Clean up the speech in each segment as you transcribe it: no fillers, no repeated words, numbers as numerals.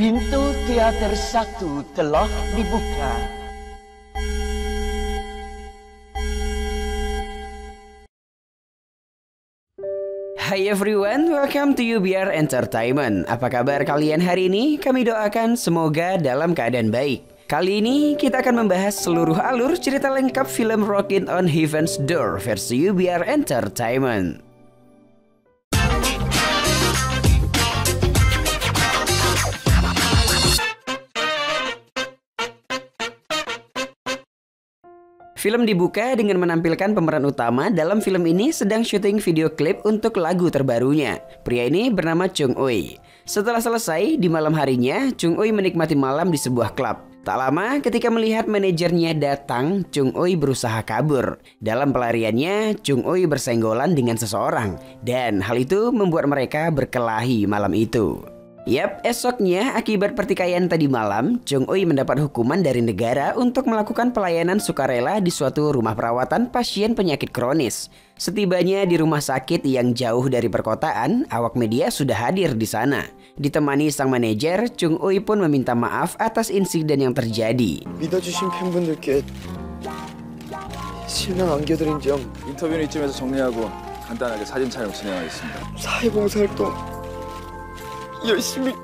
Pintu teater 1 telah dibuka. Hi everyone, welcome to UBR Entertainment. Apa kabar kalian hari ini? Kami doakan semoga dalam keadaan baik. Kali ini kita akan membahas seluruh alur cerita lengkap film Rockin' on Heaven's Door versi UBR Entertainment. Film dibuka dengan menampilkan pemeran utama dalam film ini sedang syuting video klip untuk lagu terbarunya. Pria ini bernama Chung Ui. Setelah selesai, di malam harinya, Chung Ui menikmati malam di sebuah klub. Tak lama ketika melihat manajernya datang, Chung Ui berusaha kabur. Dalam pelariannya, Chung Ui bersenggolan dengan seseorang. Dan hal itu membuat mereka berkelahi malam itu. Yap, esoknya akibat pertikaian tadi malam, Chung Ui mendapat hukuman dari negara untuk melakukan pelayanan sukarela di suatu rumah perawatan pasien penyakit kronis. Setibanya di rumah sakit yang jauh dari perkotaan, awak media sudah hadir di sana. Ditemani sang manajer, Chung Ui pun meminta maaf atas insiden yang terjadi. 믿어주신 팬분들께 실망 안겨드린 점 인터뷰는 이쯤에서 정리하고 간단하게 사진 촬영 진행하겠습니다. 사회봉사활동 열심히.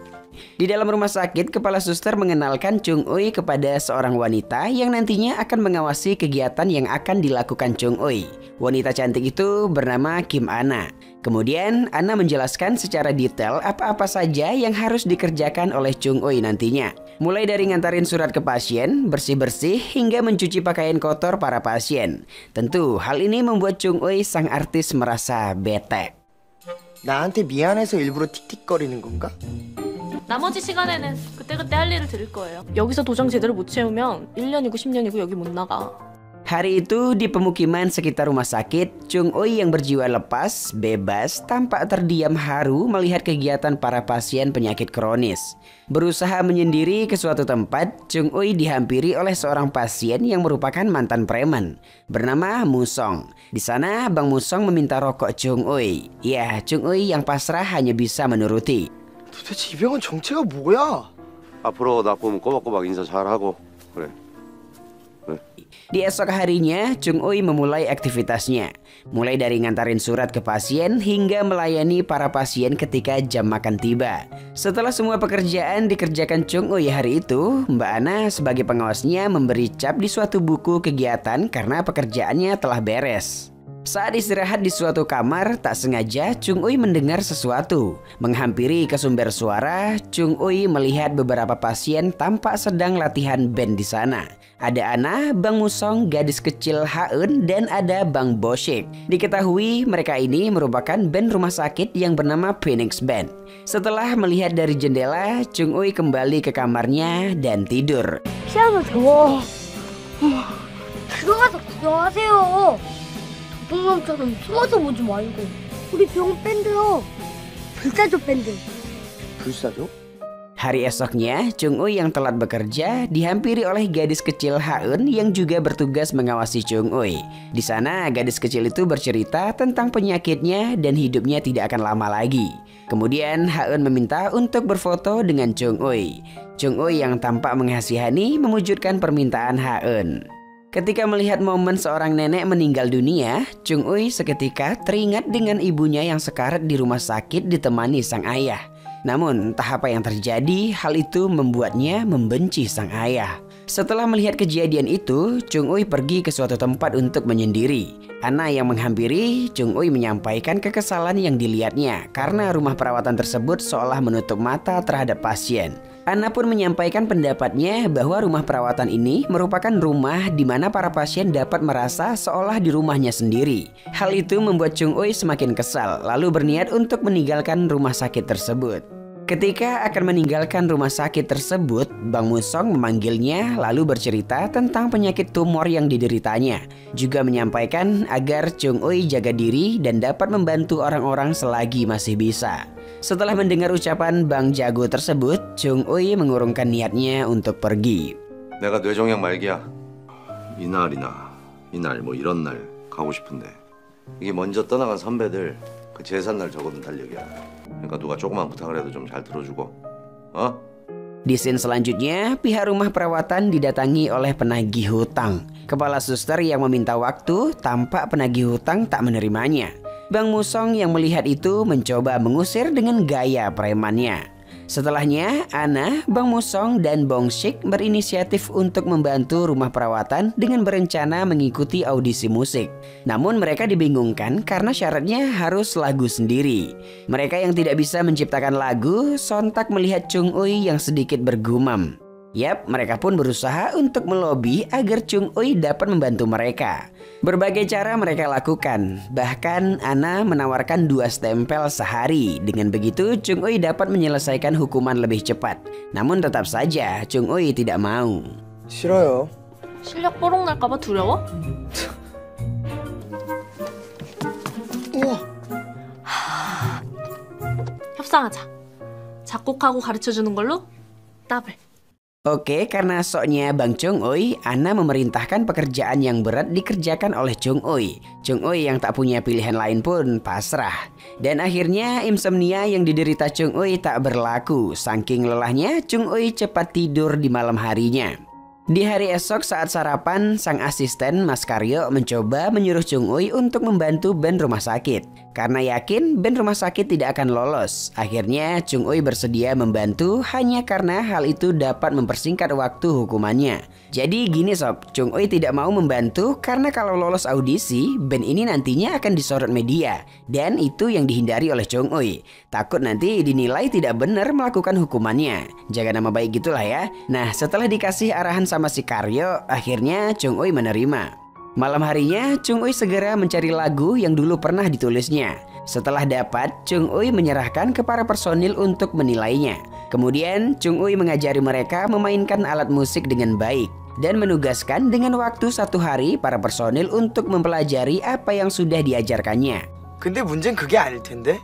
Di dalam rumah sakit, kepala suster mengenalkan Chung Ui kepada seorang wanita yang nantinya akan mengawasi kegiatan yang akan dilakukan Chung Ui. Wanita cantik itu bernama Kim Anna. Kemudian Anna menjelaskan secara detail apa-apa saja yang harus dikerjakan oleh Chung Ui nantinya. Mulai dari ngantarin surat ke pasien, bersih-bersih, hingga mencuci pakaian kotor para pasien. Tentu hal ini membuat Chung Ui sang artis merasa bete. 나한테 미안해서 일부러 틱틱거리는 건가? 나머지 시간에는 그때그때 할 일을 들을 거예요. 여기서 도장 제대로 못 채우면 1년이고 10년이고 여기 못 나가. Hari itu di pemukiman sekitar rumah sakit, Chung Ui yang berjiwa lepas, bebas, tampak terdiam haru melihat kegiatan para pasien penyakit kronis. Berusaha menyendiri ke suatu tempat, Chung Ui dihampiri oleh seorang pasien yang merupakan mantan preman, bernama Musong. Di sana, Bang Musong meminta rokok Chung Ui. Ya, Chung Ui yang pasrah hanya bisa menuruti. 도대체 이 병원 정체가 뭐야? 앞으로 나 보면 꼬박꼬박 인사 잘하고 그래. Di esok harinya, Chung Ui memulai aktivitasnya. Mulai dari ngantarin surat ke pasien hingga melayani para pasien ketika jam makan tiba. Setelah semua pekerjaan dikerjakan Chung Ui hari itu, Mbak Ana sebagai pengawasnya memberi cap di suatu buku kegiatan karena pekerjaannya telah beres. Saat istirahat di suatu kamar, tak sengaja Chung Ui mendengar sesuatu. Menghampiri ke sumber suara, Chung Ui melihat beberapa pasien tampak sedang latihan band di sana. Ada Ana, Bang Musong, gadis kecil Haeun, dan ada Bang Boshik. Diketahui mereka ini merupakan band rumah sakit yang bernama Phoenix Band. Setelah melihat dari jendela, Chung Ui kembali ke kamarnya dan tidur. 피아노 더워. 들어가서 구경하세요. 동남처럼 숨어서 보지 말고. 우리 병 밴드요. 불사조 밴드. 불사조? Hari esoknya, Chung Ui yang telat bekerja dihampiri oleh gadis kecil Haeun yang juga bertugas mengawasi Chung Ui. Di sana, gadis kecil itu bercerita tentang penyakitnya dan hidupnya tidak akan lama lagi. Kemudian Haeun meminta untuk berfoto dengan Chung Ui. Chung Ui yang tampak mengasihani memujudkan permintaan Haeun. Ketika melihat momen seorang nenek meninggal dunia, Chung Ui seketika teringat dengan ibunya yang sekarat di rumah sakit ditemani sang ayah. Namun entah apa yang terjadi, hal itu membuatnya membenci sang ayah. Setelah melihat kejadian itu, Chung Ui pergi ke suatu tempat untuk menyendiri. Ana yang menghampiri, Chung Ui menyampaikan kekesalan yang dilihatnya karena rumah perawatan tersebut seolah menutup mata terhadap pasien. Ana pun menyampaikan pendapatnya bahwa rumah perawatan ini merupakan rumah di mana para pasien dapat merasa seolah di rumahnya sendiri. Hal itu membuat Chung Ui semakin kesal, lalu berniat untuk meninggalkan rumah sakit tersebut. Ketika akan meninggalkan rumah sakit tersebut, Bang Musong memanggilnya lalu bercerita tentang penyakit tumor yang dideritanya. Juga menyampaikan agar Chung Ui jaga diri dan dapat membantu orang-orang selagi masih bisa. Setelah mendengar ucapan Bang Jago tersebut, Chung Ui mengurungkan niatnya untuk pergi. 내가 뇌종양 말기야. 이날 뭐 이런 날 가고 싶은데 이게 먼저 떠나간 선배들 그 제삿날 적어둔 달력이야. 그러니까 누가 조그만 부탁을 해도 좀 잘 들어주고, 어? Di scene selanjutnya, pihak rumah perawatan didatangi oleh penagih hutang. Kepala suster yang meminta waktu, tampak penagih hutang tak menerimanya. Bang Musong yang melihat itu mencoba mengusir dengan gaya premannya. Setelahnya, Ana, Bang Musong, dan Bong Shik berinisiatif untuk membantu rumah perawatan dengan berencana mengikuti audisi musik. Namun mereka dibingungkan karena syaratnya harus lagu sendiri. Mereka yang tidak bisa menciptakan lagu sontak melihat Chung Ui yang sedikit bergumam. Yap, mereka pun berusaha untuk melobi agar Chung Ui dapat membantu mereka. Berbagai cara mereka lakukan. Bahkan Ana menawarkan 2 stempel sehari. Dengan begitu Chung Ui dapat menyelesaikan hukuman lebih cepat. Namun tetap saja Chung Ui tidak mau. 싫어요. 실력 뽀록 날까봐 두려워? 우와. 협상하자. 작곡하고 가르쳐주는 걸로 더블. Oke, karena soknya Bang Chung Ui, Ana memerintahkan pekerjaan yang berat dikerjakan oleh Chung Ui. Chung Ui yang tak punya pilihan lain pun pasrah. Dan akhirnya insomnia yang diderita Chung Ui tak berlaku. Saking lelahnya, Chung Ui cepat tidur di malam harinya. Di hari esok saat sarapan, sang asisten Mas Karyo mencoba menyuruh Chung Ui untuk membantu band rumah sakit. Karena yakin band rumah sakit tidak akan lolos. Akhirnya Chung Ui bersedia membantu hanya karena hal itu dapat mempersingkat waktu hukumannya. Jadi gini sob, Chung Ui tidak mau membantu karena kalau lolos audisi, band ini nantinya akan disorot media. Dan itu yang dihindari oleh Chung Ui. Takut nanti dinilai tidak benar melakukan hukumannya. Jaga nama baik gitulah ya. Nah, setelah dikasih arahan sama si Karyo, akhirnya Chung Ui menerima. Malam harinya, Chung Ui segera mencari lagu yang dulu pernah ditulisnya. Setelah dapat, Chung Ui menyerahkan ke para personil untuk menilainya. Kemudian, Chung Ui mengajari mereka memainkan alat musik dengan baik. Dan menugaskan dengan waktu 1 hari para personil untuk mempelajari apa yang sudah diajarkannya. 근데 문제는 그게 아닐 텐데.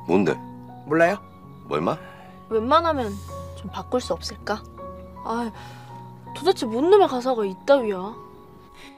뭔데? 몰라요? 얼마? 웬만하면 좀 바꿀 수 없을까? 아, 도대체 뭔 놈의 가사가 이따위야?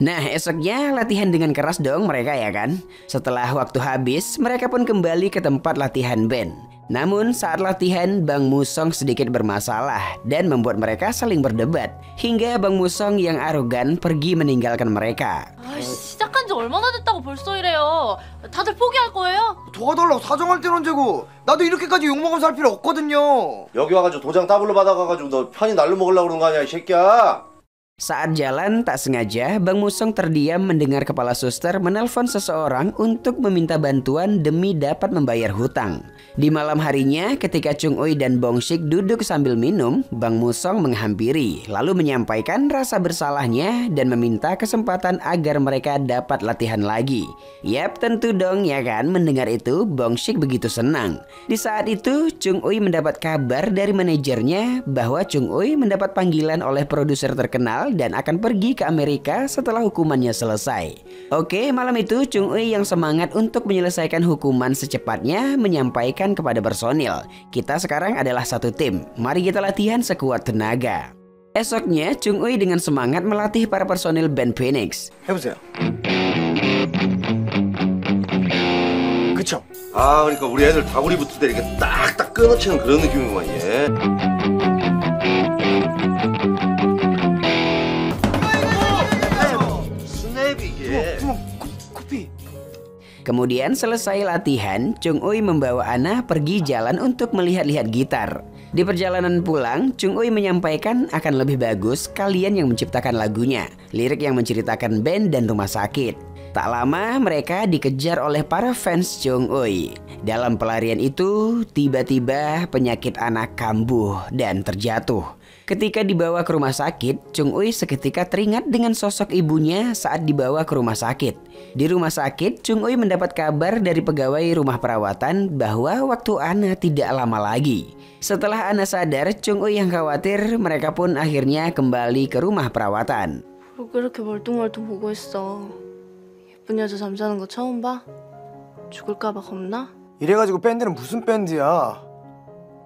Nah, esoknya latihan dengan keras dong mereka ya kan? Setelah waktu habis, mereka pun kembali ke tempat latihan band. Namun saat latihan, Bang Musong sedikit bermasalah dan membuat mereka saling berdebat. Hingga Bang Musong yang arogan pergi meninggalkan mereka. 아, 시작한 지 얼마나 됐다고 벌써 이래요. 다들 포기할 거예요? 도와달라고 사정할 땐 언제고. 나도 이렇게까지 욕먹으면서 살 필요 없거든요. 여기 와가지고 도장 더블로 받아가가지고 너 편히 날로 먹으려고 그러는 거 아니야 이 새끼야. Saat jalan tak sengaja, Bang Musong terdiam mendengar kepala suster menelpon seseorang untuk meminta bantuan demi dapat membayar hutang. Di malam harinya, ketika Chung Ui dan Bong Shik duduk sambil minum, Bang Musong menghampiri, lalu menyampaikan rasa bersalahnya dan meminta kesempatan agar mereka dapat latihan lagi. Yap, tentu dong ya kan, mendengar itu Bong Shik begitu senang. Di saat itu, Chung Ui mendapat kabar dari manajernya bahwa Chung Ui mendapat panggilan oleh produser terkenal dan akan pergi ke Amerika setelah hukumannya selesai. Oke, malam itu Chung Ui yang semangat untuk menyelesaikan hukuman secepatnya menyampaikan kepada personil, kita sekarang adalah satu tim, mari kita latihan sekuat tenaga. Esoknya Chung Ui dengan semangat melatih para personil band Phoenix. 해보세요. 그쵸? 아 그러니까 우리 애들 다구리 붙을 때 이렇게 딱딱 끊어치는 그런 느낌이구만 얘. 스냅 이게. 코피. Kemudian selesai latihan, Chung Ui membawa Ana pergi jalan untuk melihat-lihat gitar. Di perjalanan pulang, Chung Ui menyampaikan akan lebih bagus kalian yang menciptakan lagunya, lirik yang menceritakan band dan rumah sakit. Tak lama mereka dikejar oleh para fans Chung Ui. Dalam pelarian itu, tiba-tiba penyakit Ana kambuh dan terjatuh. Ketika dibawa ke rumah sakit, Chung Ui seketika teringat dengan sosok ibunya saat dibawa ke rumah sakit. Di rumah sakit, Chung Ui mendapat kabar dari pegawai rumah perawatan bahwa waktu Ana tidak lama lagi. Setelah Ana sadar, Chung Ui yang khawatir, mereka pun akhirnya kembali ke rumah perawatan. 왜 그렇게 멀뚱멀뚱 보고 있어? 예쁜 여자 잠자는 거 처음 봐? 죽을까 봐 겁나? 이래가지고 밴드는 무슨 밴드야?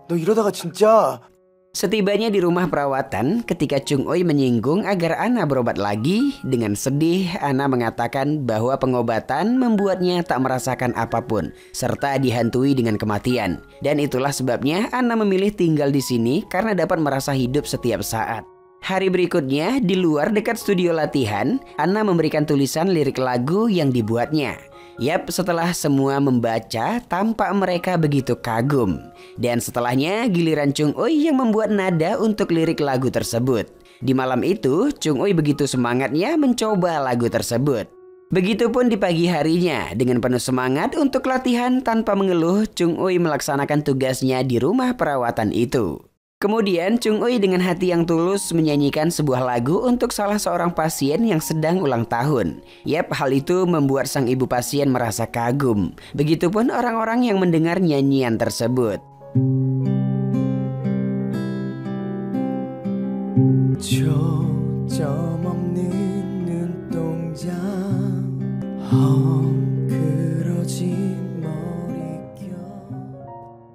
너 이러다가 진짜 Setibanya di rumah perawatan, ketika Chung Oi menyinggung agar Anna berobat lagi, dengan sedih Anna mengatakan bahwa pengobatan membuatnya tak merasakan apapun, serta dihantui dengan kematian. Dan itulah sebabnya Anna memilih tinggal di sini karena dapat merasa hidup setiap saat. Hari berikutnya, di luar dekat studio latihan, Anna memberikan tulisan lirik lagu yang dibuatnya. Yap, setelah semua membaca, tampak mereka begitu kagum. Dan setelahnya, giliran Chung Oi yang membuat nada untuk lirik lagu tersebut. Di malam itu, Chung Oi begitu semangatnya mencoba lagu tersebut. Begitupun di pagi harinya, dengan penuh semangat untuk latihan tanpa mengeluh, Chung Oi melaksanakan tugasnya di rumah perawatan itu. Kemudian Chung Oi dengan hati yang tulus menyanyikan sebuah lagu untuk salah seorang pasien yang sedang ulang tahun. Yap, hal itu membuat sang ibu pasien merasa kagum. Begitupun orang-orang yang mendengar nyanyian tersebut.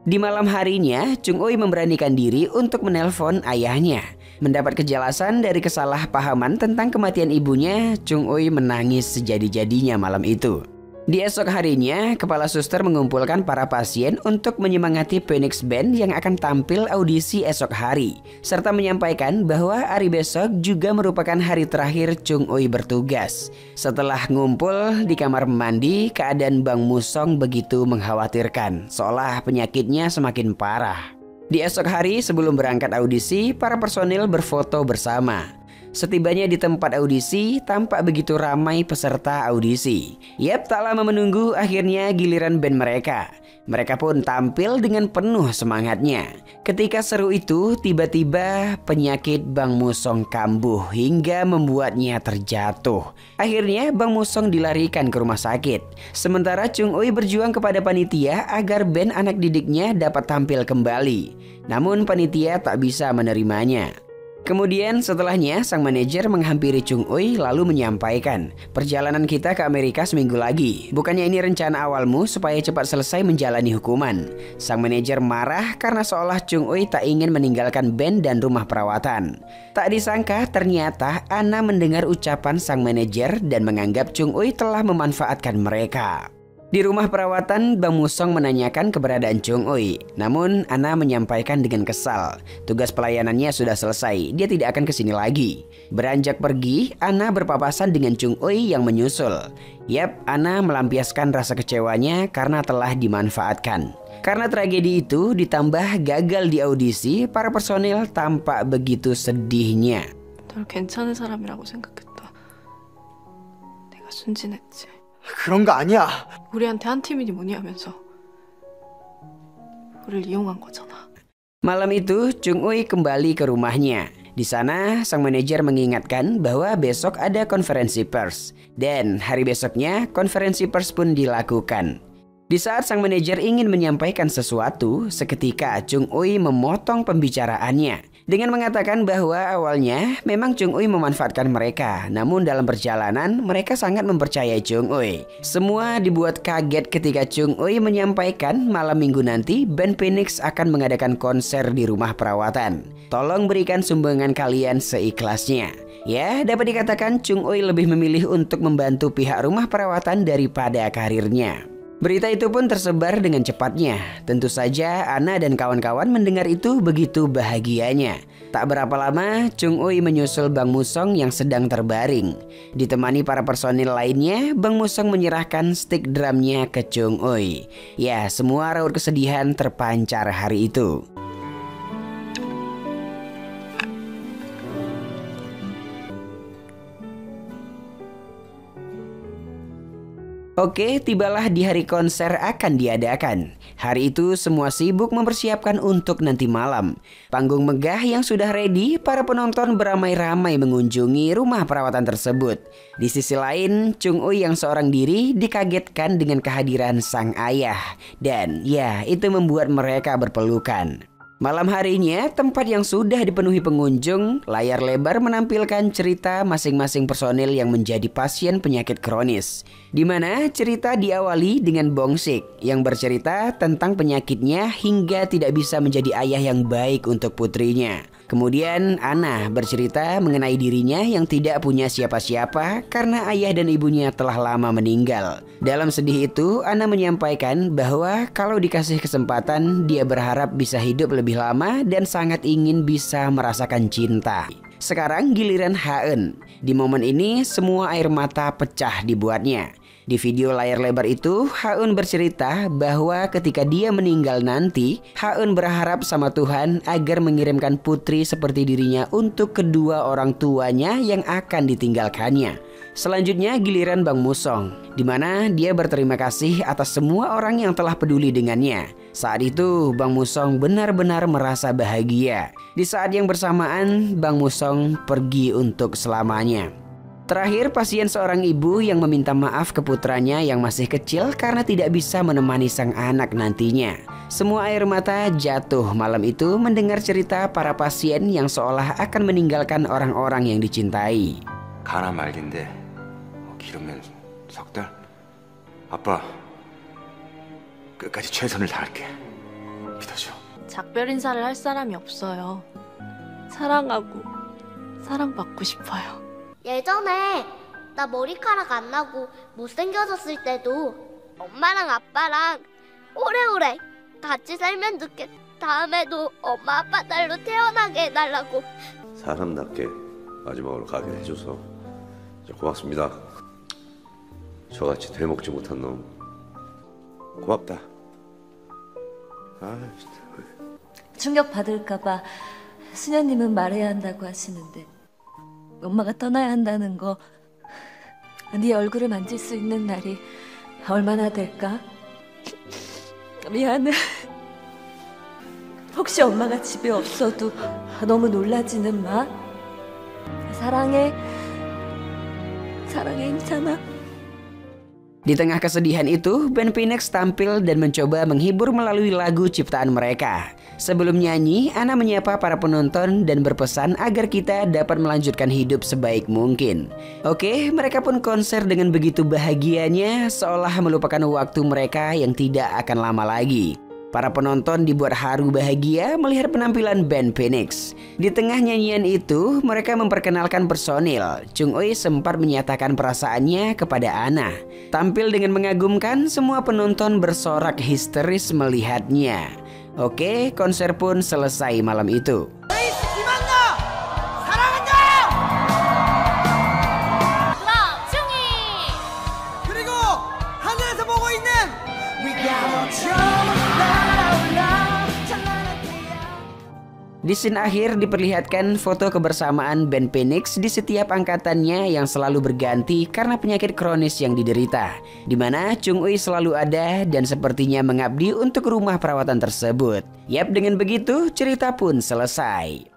Di malam harinya, Chung Oi memberanikan diri untuk menelpon ayahnya. Mendapat kejelasan dari kesalahpahaman tentang kematian ibunya, Chung Oi menangis sejadi-jadinya malam itu. Di esok harinya, kepala suster mengumpulkan para pasien untuk menyemangati Phoenix Band yang akan tampil audisi esok hari, serta menyampaikan bahwa hari besok juga merupakan hari terakhir Chung Oi bertugas. Setelah ngumpul di kamar mandi, keadaan Bang Musong begitu mengkhawatirkan, seolah penyakitnya semakin parah. Di esok hari sebelum berangkat audisi, para personil berfoto bersama. Setibanya di tempat audisi, tampak begitu ramai peserta audisi. Yap, tak lama menunggu, akhirnya giliran band mereka. Mereka pun tampil dengan penuh semangatnya. Ketika seru itu, tiba-tiba penyakit Bang Musong kambuh hingga membuatnya terjatuh. Akhirnya Bang Musong dilarikan ke rumah sakit. Sementara Chung Oi berjuang kepada panitia agar band anak didiknya dapat tampil kembali. Namun panitia tak bisa menerimanya. Kemudian setelahnya sang manajer menghampiri Chung Oi lalu menyampaikan, perjalanan kita ke Amerika seminggu lagi. Bukannya ini rencana awalmu supaya cepat selesai menjalani hukuman? Sang manajer marah karena seolah Chung Oi tak ingin meninggalkan band dan rumah perawatan. Tak disangka ternyata Anna mendengar ucapan sang manajer dan menganggap Chung Oi telah memanfaatkan mereka. Di rumah perawatan, Bang Musong menanyakan keberadaan Chung Oi. Namun, Anna menyampaikan dengan kesal. Tugas pelayanannya sudah selesai, dia tidak akan kesini lagi. Beranjak pergi, Anna berpapasan dengan Chung Oi yang menyusul. Yap, Anna melampiaskan rasa kecewanya karena telah dimanfaatkan. Karena tragedi itu ditambah gagal di audisi, para personil tampak begitu sedihnya. 널 괜찮은 사람이라고 생각했다. 내가 순진했지. 그런 거 아니야. 우리한테 한 팀이니 뭐니 하면서 우리를 이용한 거잖아. Malam itu, Chung Oi kembali ke rumahnya. Di sana, sang manajer mengingatkan bahwa besok ada konferensi pers. Dan hari besoknya, konferensi pers pun dilakukan. Di saat sang manajer ingin menyampaikan sesuatu, seketika Chung Oi memotong pembicaraannya. Dengan mengatakan bahwa awalnya memang Chung Oi memanfaatkan mereka. Namun dalam perjalanan, mereka sangat mempercayai Chung Oi. Semua dibuat kaget ketika Chung Oi menyampaikan malam minggu nanti band Phoenix akan mengadakan konser di rumah perawatan. Tolong berikan sumbangan kalian seikhlasnya. Ya, dapat dikatakan Chung Oi lebih memilih untuk membantu pihak rumah perawatan daripada karirnya. Berita itu pun tersebar dengan cepatnya. Tentu saja Anna dan kawan-kawan mendengar itu begitu bahagianya. Tak berapa lama, Chung Oi menyusul Bang Musong yang sedang terbaring. Ditemani para personil lainnya, Bang Musong menyerahkan stick drumnya ke Chung Oi. Ya, semua raut kesedihan terpancar hari itu. Oke, tibalah di hari konser akan diadakan. Hari itu semua sibuk mempersiapkan untuk nanti malam. Panggung megah yang sudah ready, para penonton beramai-ramai mengunjungi rumah perawatan tersebut. Di sisi lain, Chung Oi yang seorang diri dikagetkan dengan kehadiran sang ayah. Dan ya, itu membuat mereka berpelukan. Malam harinya, tempat yang sudah dipenuhi pengunjung, layar lebar menampilkan cerita masing-masing personil yang menjadi pasien penyakit kronis. Di mana cerita diawali dengan Bongsik yang bercerita tentang penyakitnya hingga tidak bisa menjadi ayah yang baik untuk putrinya. Kemudian Ana bercerita mengenai dirinya yang tidak punya siapa-siapa karena ayah dan ibunya telah lama meninggal. Dalam sedih itu, Ana menyampaikan bahwa kalau dikasih kesempatan, dia berharap bisa hidup lebih lama dan sangat ingin bisa merasakan cinta. Sekarang giliran Haeun. Di momen ini, semua air mata pecah dibuatnya. Di video layar lebar itu, Haeun bercerita bahwa ketika dia meninggal nanti, Haeun berharap sama Tuhan agar mengirimkan putri seperti dirinya untuk kedua orang tuanya yang akan ditinggalkannya. Selanjutnya giliran Bang Musong, di mana dia berterima kasih atas semua orang yang telah peduli dengannya. Saat itu Bang Musong benar-benar merasa bahagia. Di saat yang bersamaan, Bang Musong pergi untuk selamanya. Terakhir, pasien seorang ibu yang meminta maaf ke putranya yang masih kecil karena tidak bisa menemani sang anak nantinya. Semua air mata jatuh malam itu mendengar cerita para pasien yang seolah akan meninggalkan orang-orang yang dicintai. 가나 말긴데 길으면 석 달? 아빠 끝까지 최선을 다할게. 믿어줘. 작별 인사를 할 사람이 없어요. 사랑하고 사랑받고 싶어요. 예전에 나 머리카락 안 나고 못생겨졌을 때도 엄마랑 아빠랑 오래오래 같이 살면 좋겠. 다음에도 엄마 아빠 딸로 태어나게 해달라고. 사람답게 마지막으로 가게 해줘서 고맙습니다. 저같이 되먹지 못한 놈 고맙다. 아 진짜. 충격 받을까봐 수녀님은 말해야 한다고 하시는데 엄마가 떠나야 한다는 거, 네 얼굴을 만질 수 있는 날이 얼마나 될까? 미안해. 혹시 엄마가 집에 없어도 너무 놀라지는 마. 사랑해. 사랑해 임찬아. Di tengah kesedihan itu, band Phoenix tampil dan mencoba menghibur melalui lagu ciptaan mereka. Sebelum nyanyi, Ana menyapa para penonton dan berpesan agar kita dapat melanjutkan hidup sebaik mungkin. Oke, mereka pun konser dengan begitu bahagianya, seolah melupakan waktu mereka yang tidak akan lama lagi. Para penonton dibuat haru bahagia melihat penampilan band Phoenix. Di tengah nyanyian itu, mereka memperkenalkan personil. Chung Ui sempat menyatakan perasaannya kepada Ana. Tampil dengan mengagumkan, semua penonton bersorak histeris melihatnya. Oke, konser pun selesai malam itu. Di scene akhir diperlihatkan foto kebersamaan band Phoenix di setiap angkatannya yang selalu berganti karena penyakit kronis yang diderita. Di mana Chung Ui selalu ada dan sepertinya mengabdi untuk rumah perawatan tersebut. Yap, dengan begitu cerita pun selesai.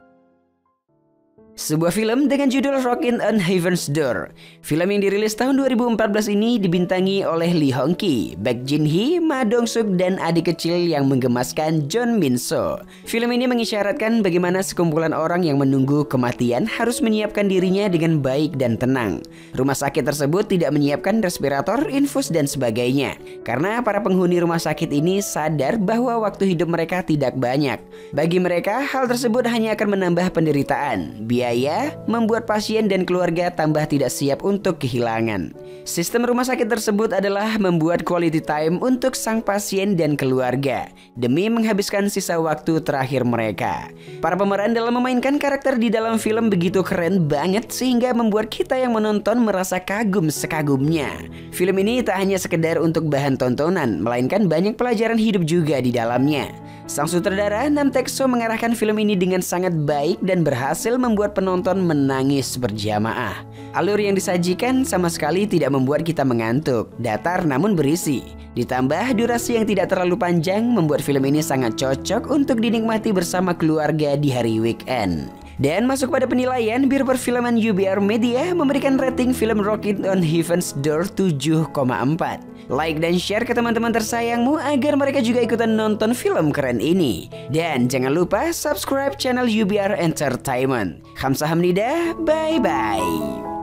Sebuah film dengan judul Rockin' on Heaven's Door. Film yang dirilis tahun 2014 ini dibintangi oleh Lee Hong Ki, Baek Jin Hee, Ma Dong Suk, dan adik kecil yang menggemaskan John Min So. Film ini mengisyaratkan bagaimana sekumpulan orang yang menunggu kematian harus menyiapkan dirinya dengan baik dan tenang. Rumah sakit tersebut tidak menyiapkan respirator, infus, dan sebagainya. Karena para penghuni rumah sakit ini sadar bahwa waktu hidup mereka tidak banyak. Bagi mereka, hal tersebut hanya akan menambah penderitaan. Biaya membuat pasien dan keluarga tambah tidak siap untuk kehilangan. Sistem rumah sakit tersebut adalah membuat quality time untuk sang pasien dan keluarga demi menghabiskan sisa waktu terakhir mereka. Para pemeran dalam memainkan karakter di dalam film begitu keren banget sehingga membuat kita yang menonton merasa kagum sekagumnya. Film ini tak hanya sekedar untuk bahan tontonan, melainkan banyak pelajaran hidup juga di dalamnya. Sang sutradara Nam Taek-soo mengarahkan film ini dengan sangat baik dan berhasil membuat penonton menangis berjamaah. Alur yang disajikan sama sekali tidak membuat kita mengantuk, datar namun berisi. Ditambah durasi yang tidak terlalu panjang membuat film ini sangat cocok untuk dinikmati bersama keluarga di hari weekend. Dan masuk pada penilaian, Biro Perfilman UBR Media memberikan rating film Rocket on Heaven's Door 7,4. Like dan share ke teman-teman tersayangmu agar mereka juga ikutan nonton film keren ini. Dan jangan lupa subscribe channel UBR Entertainment. Kamsahamnida, bye-bye.